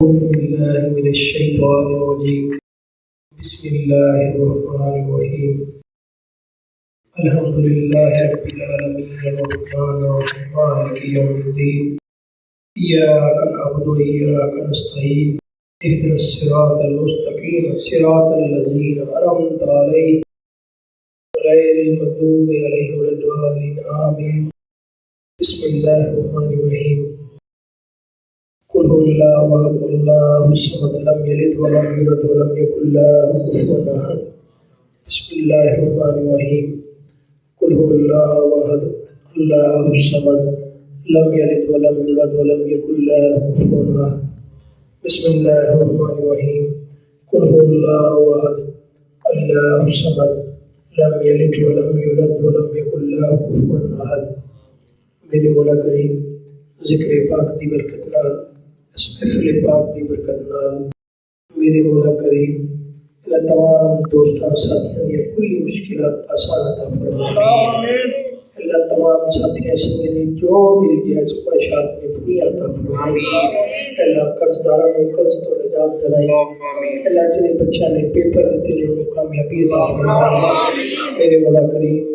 أعوذ بالله من الشيطان الرجيم. بسم الله الرحمن الرحيم. الحمد لله رب العالمين الرحمن الرحيم مالك يوم الدين. إياك نعبد وإياك نستعين. اهدنا الصراط المستقيم صراط الذين أنعمت عليهم غير المغضوب عليهم ولا الضالين آمين. بسم الله الرحمن الرحيم. قل هو الله أحد الله الصمد لم يلد ولم يولد ولم يكن له كفوا أحد. بسم الله الرحمن الرحيم. قل هو الله أحد الله الصمد لم يلد ولم يولد ولم يكن له كفوا أحد. بسم الله الرحمن الرحيم. قل هو الله أحد الله الصمد لم يلد ولم يولد ولم يكن له كفوا أحد. میرے مولا کریم ذکر پاک دی برکت نال اس محفل پاک دی برکت نال میرے مولا کریم ان تمام دوستاں ساتھیاں دی کلی مشکلات آسان عطا فرمائے. اللہ تمام ساتھیاں سنگیں دی جو دلی جائز خواہشات نے پوری عطا فرمائے. اللہ قرض داراں کو قرض تو نجات دلائے. اللہ جنہیں بچہ نے پیپر دیتے نے انہوں کامیابی عطا فرمائے. میرے مولا کریم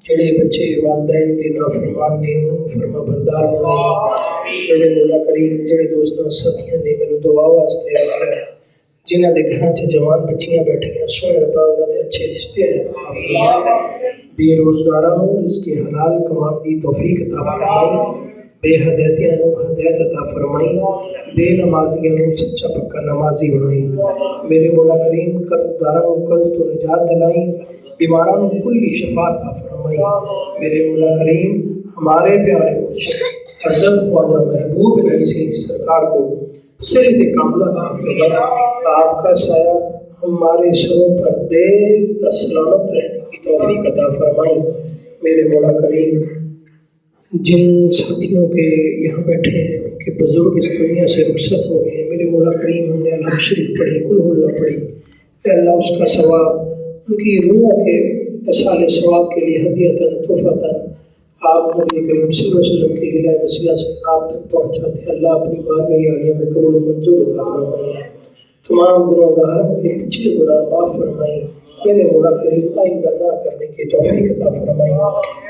جڑے بچے والدین کے نافرمان نے انہوں فرما بردار بنائے. میرے مولا کریم جڑے دوستوں ساتھیاں نے مینوں دعا واسطے آخیا جنہاں دے گھراں چ جوان بچیاں بیٹھیاں سونے ربا انہاں دے اچھے رشتے عطا فرمائے. بے روزگاراں نوں رزق حلال کمان دی توفیق عطا فرمائے. بے ہدایتیاں نوں ہدایت عطا فرمائے. بے نمازیاں نوں سچا پکا نمازی بنائے. میرے مولا کریم قرض داراں نوں قرض تو نجات دلائیں. بیماروں کو کلی شفا عطا فرمائی. میرے مولا کریم ہمارے پیارے مرشد حضرت خواجہ محبوب علیہ سے سرکار کو صحت کاملہ عطا فرمائی. آپ کا سایہ ہمارے سروں پر دیر تک سلامت رہنے کی توفیق عطا فرمائی. میرے مولا کریم جن ساتھیوں کے یہاں بیٹھے ہیں ان کے بزرگ اس دنیا سے رخصت ہو گئے ہیں. میرے مولا کریم ہم نے الحمد شریف پڑھی قل هو اللہ پڑھی. اے اللہ اس کا ثواب ان کی روحوں کے اصال ثواب کے لیے ہدیتاً تحفتاً آپ نبی کریم صلی اللہ علیہ وسلم کے ہدایت وسیلہ سے آپ تک پہنچاتے. اللہ اپنی بارگاہ عالیہ میں قبول و منظور عطا فرمائے. تمام گناہگاروں کے پچھلے گناہ معاف فرمائے. میرے مولا کریم آئندہ نہ کرنے کی توفیق عطا فرمائے.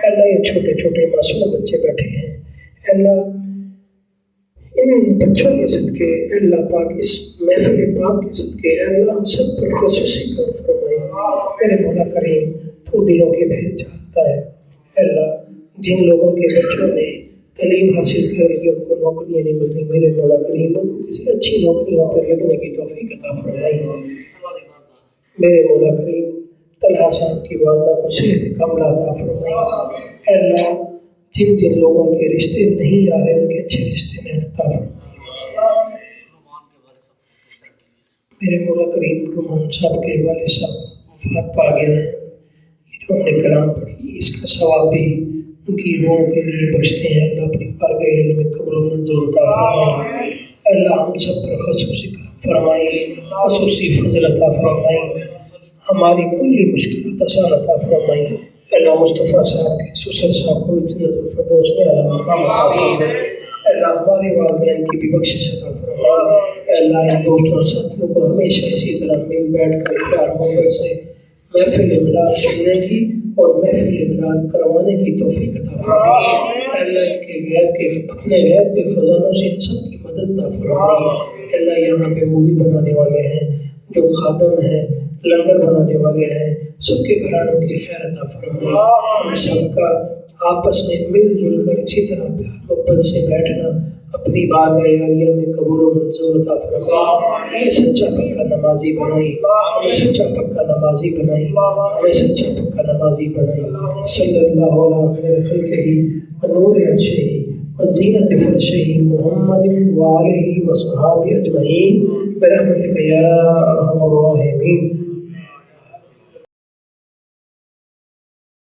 اللہ یہ چھوٹے چھوٹے معصوم بچے بیٹھے ہیں اللہ ان بچوں کے صدقے اللہ پاک اس محفل پاک کے صدقے اللہ ہم سب پر خصوصی کرم فرمائے. میرے مولا کریم تو دلوں کے بھید جانتا ہے. اللہ جن لوگوں کے بچوں نے تعلیم حاصل کر لی ان کو نوکریاں نہیں مل رہی میرے مولا کریم ان کو کسی اچھی نوکریوں پر لگنے کی توفیق عطا فرمائے. میرے مولا کریم طلحہ صاحب کی والدہ کو صحت کاملہ عطا فرمائے. اللہ جن جن لوگوں کے رشتے نہیں آ رہے ان کے اچھے رشتے میں عطا فرمائے. میرے مولا کریم رحمان صاحب کے والد صاحب وفات پا گئے ہیں. یہ جو ہم نے کلام پڑھی اس کا ثواب بھی ان کی روحوں کے لیے بخشتے ہیں. اللہ اپنی بارگاہ عالیہ میں قبول و منظور عطا فرمائے. اللہ ہم سب پر خصوصی کرم فرمائے خصوصی فضل عطا فرمائے. ہماری کلی مشکلات آسان عطا فرمائے. اللہ مصطفیٰ صاحب کے سسر صاحب کو جنت الفردوس میں اعلیٰ مقام عطا فرمائے. اللہ ہمارے والدین کی بھی بخشش عطا فرمائے. اللہ ان دوستوں ساتھیوں کو ہمیشہ اسی طرح مل بیٹھ کر پیار محبت سے محفل میلاد سننے کی اور محفل میلاد کروانے کی توفیق عطا فرمائے. اللہ کے غیب کے اپنے غیب کے خزانوں سے ان سب کی مدد عطا فرمائے. اللہ یہاں پہ مووی بنانے والے ہیں جو خادم ہیں لنگر بنانے والے ہیں سب کے گھرانوں کی خیر عطا فرمائے. ہم سب کا آپس میں مل جل کر اسی طرح پیار محبت سے بیٹھنا اپنی بارگاہ عالیہ میں قبول و منظور عطا فرمائے. ہمیں سچا پکا نمازی بنائی. ہمیں سچا پکا نمازی بنائی. ہمیں سچا پکا نمازی بنائی. صلی اللہ علیہ خیر خلقہ و نور عرشہ و زینت فرشہ محمد و آلہ و صحابہ اجمعین برحمتک یا ارحم الراحمین.